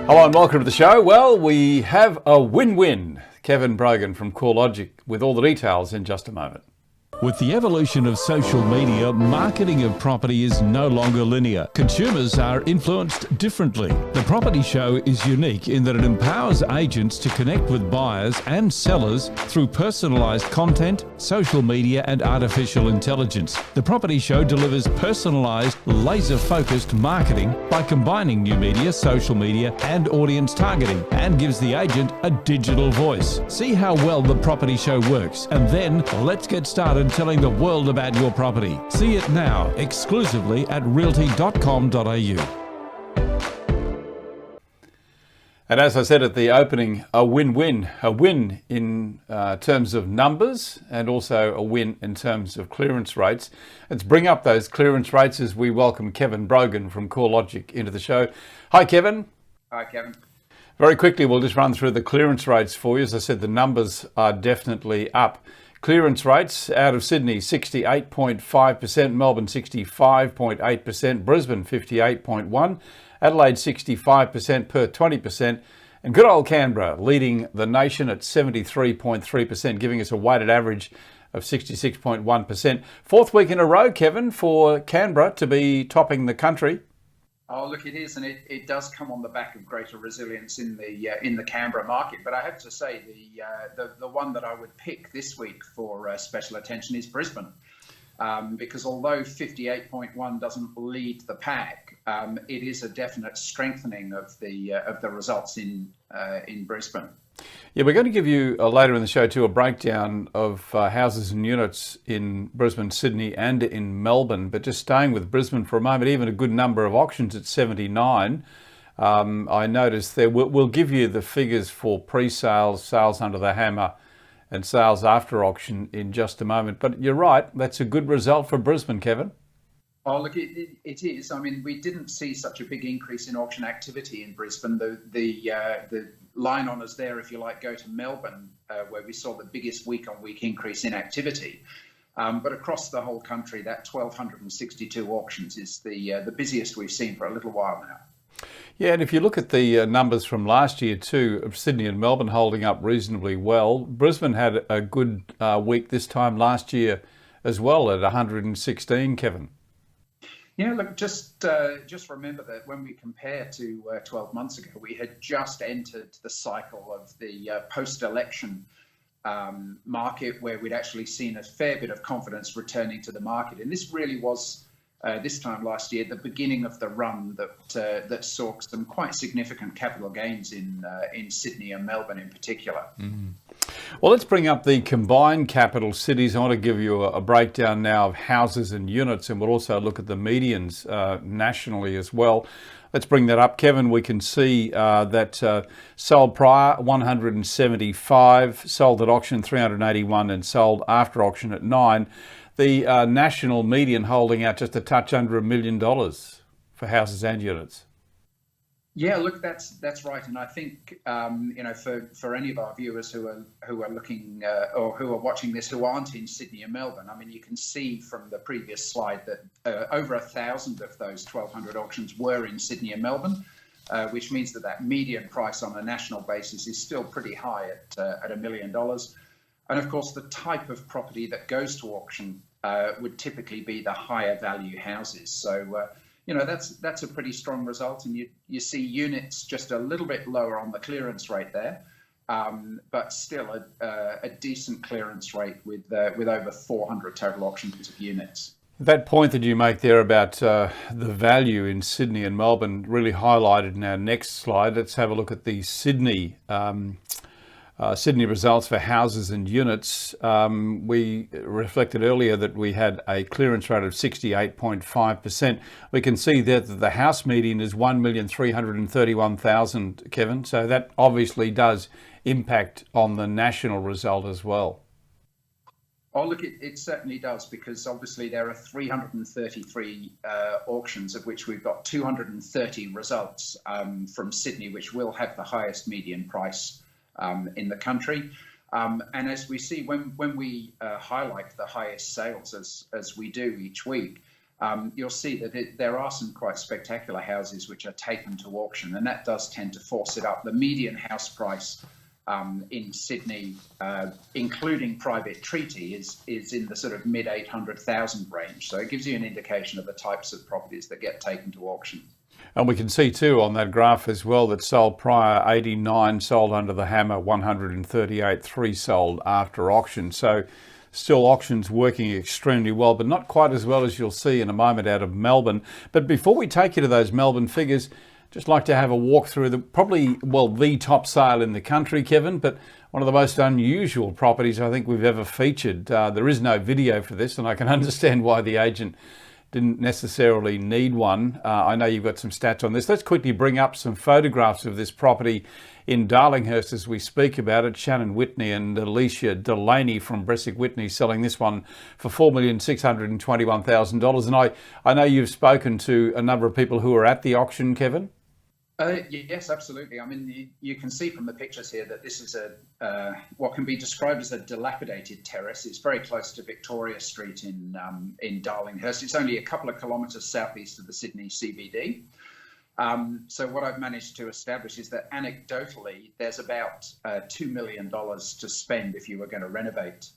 Hello and welcome to the show. Well, we have a win-win. Kevin Brogan from CoreLogic with all the details in just a moment. With the evolution of social media, marketing of property is no longer linear. Consumers are influenced differently. The Property Show is unique in that it empowers agents to connect with buyers and sellers through personalised content, social media and artificial intelligence. The Property Show delivers personalised, laser-focused marketing by combining new media, social media and audience targeting, and gives the agent a digital voice. See how well the Property Show works, and then let's get started telling the world about your property. See it now exclusively at realty.com.au. And as I said at the opening, a win-win. A win in terms of numbers and also a win in terms of clearance rates. Let's bring up those clearance rates as we welcome Kevin Brogan from CoreLogic into the show. Hi, Kevin. Hi, Kevin. Very quickly, we'll just run through the clearance rates for you. As I said, the numbers are definitely up. Clearance rates out of Sydney, 68.5%, Melbourne 65.8%, Brisbane 58.1%, Adelaide 65%, Perth 20%, and good old Canberra leading the nation at 73.3%, giving us a weighted average of 66.1%. Fourth week in a row, Kevin, for Canberra to be topping the country. Oh, look, it is, and it does come on the back of greater resilience in the Canberra market. But I have to say, the one that I would pick this week for special attention is Brisbane, because although 58.1 doesn't lead the pack, it is a definite strengthening of the results in Brisbane. Yeah, we're going to give you later in the show too a breakdown of houses and units in Brisbane, Sydney and in Melbourne. But just staying with Brisbane for a moment, even a good number of auctions at 79. I noticed there. We'll give you the figures for pre-sales, sales under the hammer and sales after auction in just a moment. But you're right, that's a good result for Brisbane, Kevin. Oh, look, it is. I mean, we didn't see such a big increase in auction activity in Brisbane. The line on us there, if you like, go to Melbourne, where we saw the biggest week-on-week increase in activity. But across the whole country, that 1,262 auctions is the busiest we've seen for a little while now. Yeah, and if you look at the numbers from last year too, of Sydney and Melbourne holding up reasonably well, Brisbane had a good week this time last year as well at 116, Kevin. Yeah, look, just remember that when we compare to 12 months ago, we had just entered the cycle of the post-election market where we'd actually seen a fair bit of confidence returning to the market. And this really was, this time last year, the beginning of the run that saw some quite significant capital gains in Sydney and Melbourne in particular. Mm-hmm. Well, let's bring up the combined capital cities. I want to give you a breakdown now of houses and units, and we'll also look at the medians nationally as well. Let's bring that up, Kevin. We can see that sold prior 175, sold at auction 381, and sold after auction at 9. The national median holding out just a touch under $1 million for houses and units. Yeah, look, that's right, and I think for any of our viewers who are looking or who are watching this who aren't in Sydney and Melbourne, I mean, you can see from the previous slide that over 1,000 of those 1,200 auctions were in Sydney and Melbourne, which means that median price on a national basis is still pretty high at $1 million. And of course, the type of property that goes to auction would typically be the higher value houses. So. That's a pretty strong result, and you see units just a little bit lower on the clearance rate there, but still a decent clearance rate with over 400 total auctions of units. That point that you make there about the value in Sydney and Melbourne really highlighted in our next slide. Let's have a look at the Sydney results for houses and units. We reflected earlier that we had a clearance rate of 68.5%. We can see there that the house median is 1,331,000, Kevin. So that obviously does impact on the national result as well. Oh, look, it certainly does, because obviously there are 333 auctions, of which we've got 230 results from Sydney, which will have the highest median price in the country. And as we see, when we highlight the highest sales, as we do each week, you'll see that there are some quite spectacular houses which are taken to auction, and that does tend to force it up. The median house price in Sydney, including private treaty, is in the sort of mid 800,000 range. So it gives you an indication of the types of properties that get taken to auction. And we can see too on that graph as well that sold prior 89 sold under the hammer, 138 3 sold after auction. So still auctions working extremely well, but not quite as well as you'll see in a moment out of Melbourne. But before we take you to those Melbourne figures, just like to have a walk through the top sale in the country, Kevin, but one of the most unusual properties I think we've ever featured. There is no video for this, and I can understand why the agent didn't necessarily need one. I know you've got some stats on this. Let's quickly bring up some photographs of this property in Darlinghurst as we speak about it. Shannon Whitney and Alicia Delaney from Bressick Whitney selling this one for $4,621,000. And I know you've spoken to a number of people who are at the auction, Kevin. Yes, absolutely. I mean, you can see from the pictures here that this is what can be described as a dilapidated terrace. It's very close to Victoria Street in Darlinghurst. It's only a couple of kilometres southeast of the Sydney CBD. So what I've managed to establish is that anecdotally, there's about $2 million to spend if you were going to renovate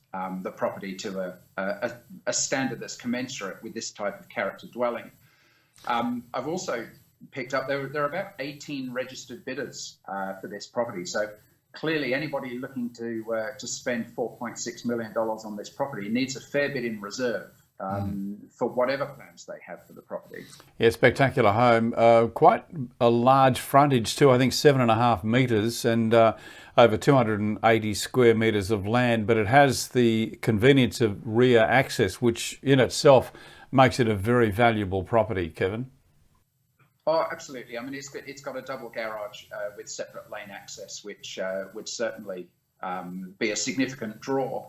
the property to a standard that's commensurate with this type of character dwelling. I've also picked up, there are about 18 registered bidders for this property. So clearly anybody looking to spend $4.6 million on this property needs a fair bit in reserve for whatever plans they have for the property. Yeah, spectacular home. Quite a large frontage too, I think 7.5 metres and over 280 square metres of land, but it has the convenience of rear access, which in itself makes it a very valuable property, Kevin. Oh, absolutely. I mean, it's got a double garage with separate lane access, which would certainly be a significant draw.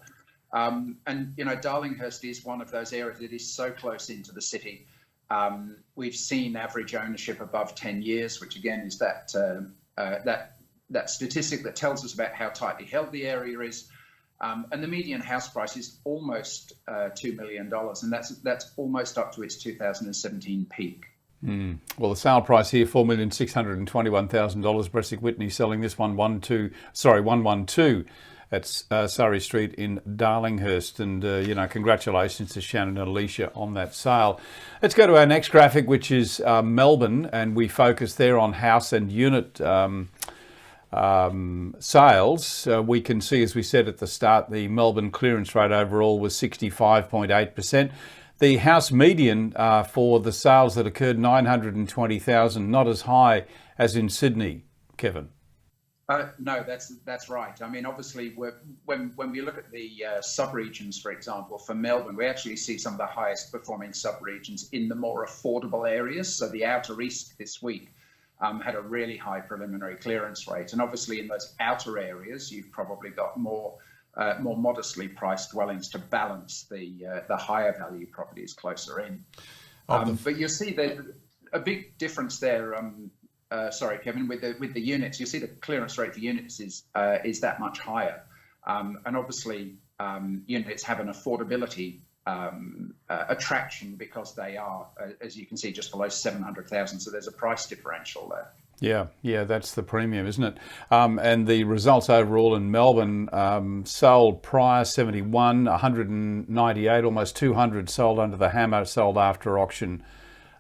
And, you know, Darlinghurst is one of those areas that is so close into the city. We've seen average ownership above 10 years, which again is that statistic that tells us about how tightly held the area is. And the median house price is almost $2 million, and that's almost up to its 2017 peak. Well, the sale price here, $4,621,000. Bressick Whitney selling this one 112 at Surrey Street in Darlinghurst. And, you know, congratulations to Shannon and Alicia on that sale. Let's go to our next graphic, which is Melbourne, and we focus there on house and unit sales. We can see, as we said at the start, the Melbourne clearance rate overall was 65.8%. The house median for the sales that occurred, 920,000, not as high as in Sydney, Kevin. No, that's right. I mean, obviously, when we look at the sub-regions, for example, for Melbourne, we actually see some of the highest performing sub-regions in the more affordable areas. So the Outer East this week had a really high preliminary clearance rate. And obviously in those outer areas, you've probably got more modestly priced dwellings to balance the higher value properties closer in. But you'll see a big difference there. Sorry, Kevin, with the units, you see the clearance rate for units is that much higher, and obviously units have an affordability attraction because they are, as you can see, just below 700,000. So there's a price differential there. Yeah, that's the premium, isn't it? And the results overall in Melbourne, sold prior 71, 198, almost 200 sold under the hammer, sold after auction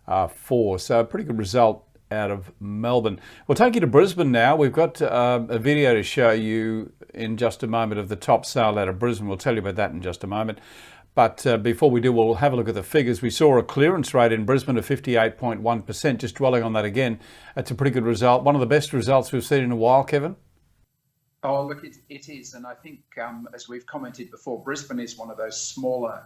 4. So a pretty good result out of Melbourne. We'll take you to Brisbane now. We've got a video to show you in just a moment of the top sale out of Brisbane. We'll tell you about that in just a moment. But before we do, we'll have a look at the figures. We saw a clearance rate in Brisbane of 58.1%. Just dwelling on that again, that's a pretty good result. One of the best results we've seen in a while, Kevin. Oh, look, it is. And I think, as we've commented before, Brisbane is one of those smaller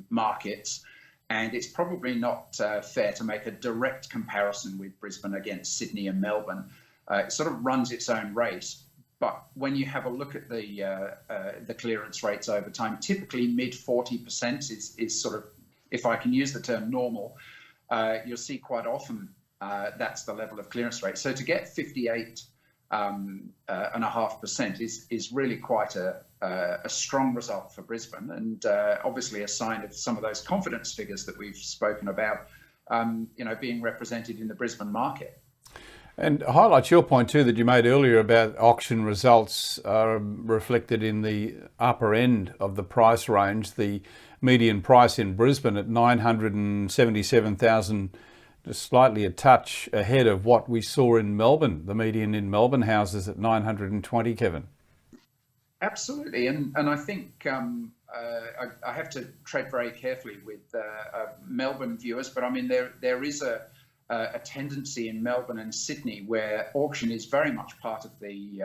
markets. And it's probably not fair to make a direct comparison with Brisbane against Sydney and Melbourne. It sort of runs its own race. But when you have a look at the clearance rates over time, typically mid 40% is sort of, if I can use the term normal, you'll see quite often that's the level of clearance rate. So to get 58 1.5% is really quite a strong result for Brisbane, and obviously a sign of some of those confidence figures that we've spoken about, being represented in the Brisbane market. And highlights your point too that you made earlier about auction results are reflected in the upper end of the price range. The median price in Brisbane at $977,000, just slightly a touch ahead of what we saw in Melbourne. The median in Melbourne houses at $920, Kevin. Absolutely, and I think I have to tread very carefully with Melbourne viewers, but I mean there is a tendency in Melbourne and Sydney where auction is very much part of the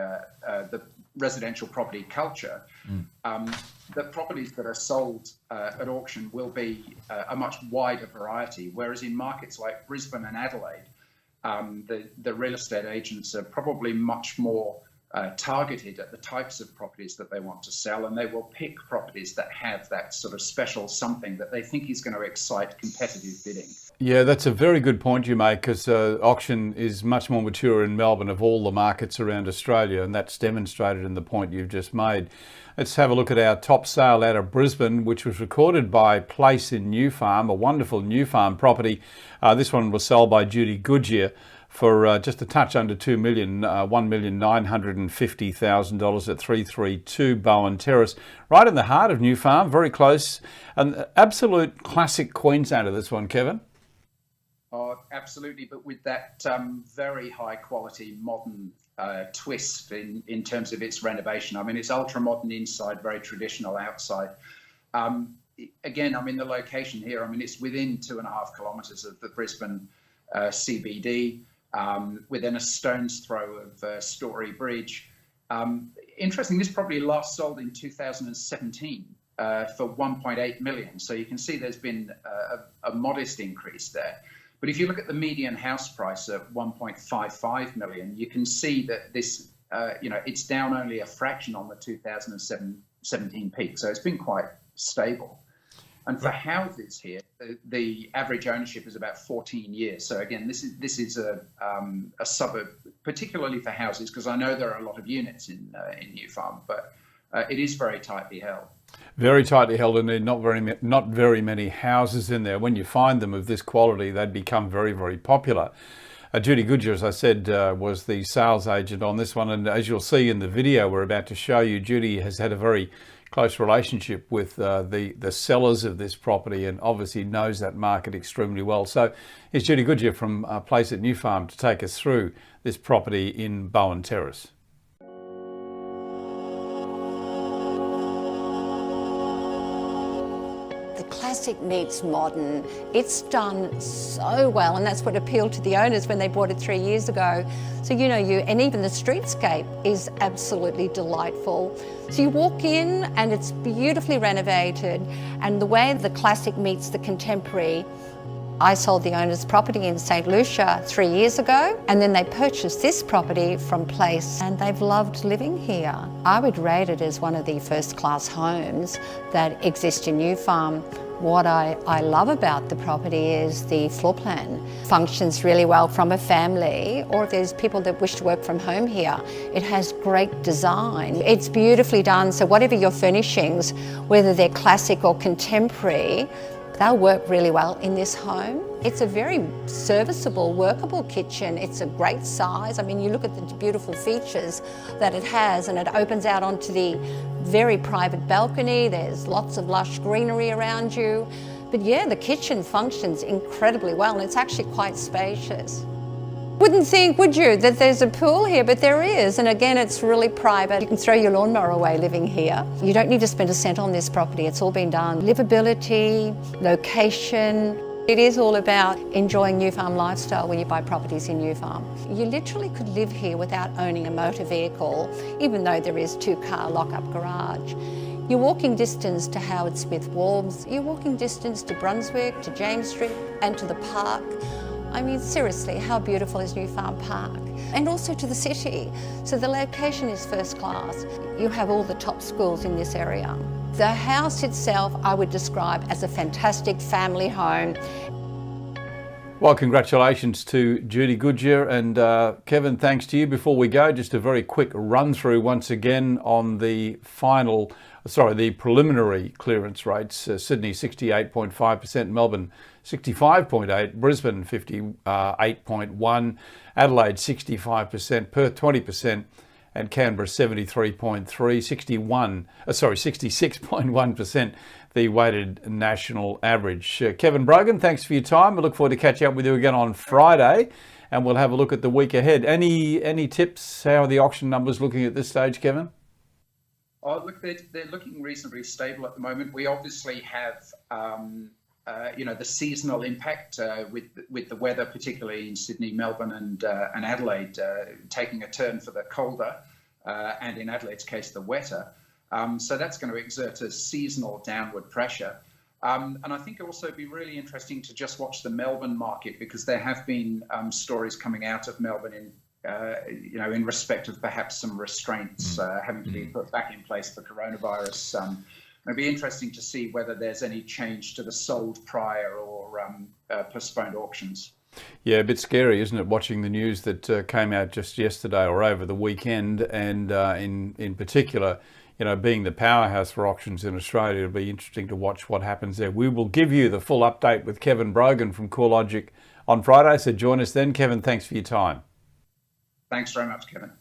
residential property culture. The properties that are sold at auction will be a much wider variety, whereas in markets like Brisbane and Adelaide, the real estate agents are probably much more targeted at the types of properties that they want to sell, and they will pick properties that have that sort of special something that they think is going to excite competitive bidding. Yeah, that's a very good point you make, because auction is much more mature in Melbourne of all the markets around Australia, and that's demonstrated in the point you've just made. Let's have a look at our top sale out of Brisbane, which was recorded by Place in New Farm, a wonderful New Farm property. This one was sold by Judy Goodyear for just a touch under $2 million, $1,950,000 at 332 Bowen Terrace, right in the heart of New Farm, very close. An absolute classic Queenslander, this one, Kevin. Oh, absolutely, but with that very high quality modern twist in terms of its renovation. I mean, it's ultra modern inside, very traditional outside. Again, I mean, the location here, I mean, it's within 2.5 kilometres of the Brisbane CBD. Within a stone's throw of Story Bridge. Interesting, this property last sold in 2017 for 1.8 million. So you can see there's been a modest increase there. But if you look at the median house price at 1.55 million, you can see that this, it's down only a fraction on the 2017 peak. So it's been quite stable. And for houses here, the average ownership is about 14 years. So again, this is a suburb, particularly for houses, because I know there are a lot of units in New Farm, but it is very tightly held. Very tightly held, and not very many houses in there. When you find them of this quality, they'd become very, very popular. Judy Goodyear, as I said, was the sales agent on this one, and as you'll see in the video we're about to show you, Judy has had a very close relationship with the sellers of this property, and obviously knows that market extremely well. So here's Judy Goodyear from Place at New Farm to take us through this property in Bowen Terrace. Classic meets modern. It's done so well, and that's what appealed to the owners when they bought it 3 years ago. So and even the streetscape is absolutely delightful. So you walk in and it's beautifully renovated, and the way the classic meets the contemporary. I sold the owner's property in St. Lucia 3 years ago, and then they purchased this property from Place, and they've loved living here. I would rate it as one of the first-class homes that exist in New Farm. What I love about the property is the floor plan. Functions really well from a family, or if there's people that wish to work from home here. It has great design. It's beautifully done, so whatever your furnishings, whether they're classic or contemporary, they'll work really well in this home. It's a very serviceable, workable kitchen. It's a great size. I mean, you look at the beautiful features that it has, and it opens out onto the very private balcony. There's lots of lush greenery around you. But yeah, the kitchen functions incredibly well, and it's actually quite spacious. Wouldn't think, would you, that there's a pool here, but there is, and again, it's really private. You can throw your lawnmower away living here. You don't need to spend a cent on this property, it's all been done. Livability, location, it is all about enjoying New Farm lifestyle when you buy properties in New Farm. You literally could live here without owning a motor vehicle, even though there is 2-car lock-up garage. You're walking distance to Howard Smith Wharves, you're walking distance to Brunswick, to James Street, and to the park. I mean, seriously, how beautiful is New Farm Park? And also to the city. So the location is first class. You have all the top schools in this area. The house itself, I would describe as a fantastic family home. Well, congratulations to Judy Goodyear and Kevin, thanks to you. Before we go, just a very quick run through once again on the preliminary clearance rates. Sydney 68.5%, Melbourne 65.8%, Brisbane 58.1%, Adelaide 65%, Perth 20%, and Canberra 73.3%, 66.1%, the weighted national average. Kevin Brogan, thanks for your time. We look forward to catching up with you again on Friday, and we'll have a look at the week ahead. Any tips? How are the auction numbers looking at this stage, Kevin? Oh, look, they're looking reasonably stable at the moment. We obviously have, the seasonal impact with the weather, particularly in Sydney, Melbourne, and Adelaide, taking a turn for the colder, and in Adelaide's case, the wetter. So that's going to exert a seasonal downward pressure. And I think it'll also be really interesting to just watch the Melbourne market, because there have been stories coming out of Melbourne in respect of perhaps some restraints having to be put back in place for coronavirus. It'll be interesting to see whether there's any change to the sold prior or postponed auctions. Yeah, a bit scary, isn't it, watching the news that came out just yesterday or over the weekend, and in particular, being the powerhouse for auctions in Australia. It'll be interesting to watch what happens there. We will give you the full update with Kevin Brogan from CoreLogic on Friday, so join us then. Kevin, thanks for your time. Thanks very much, Kevin.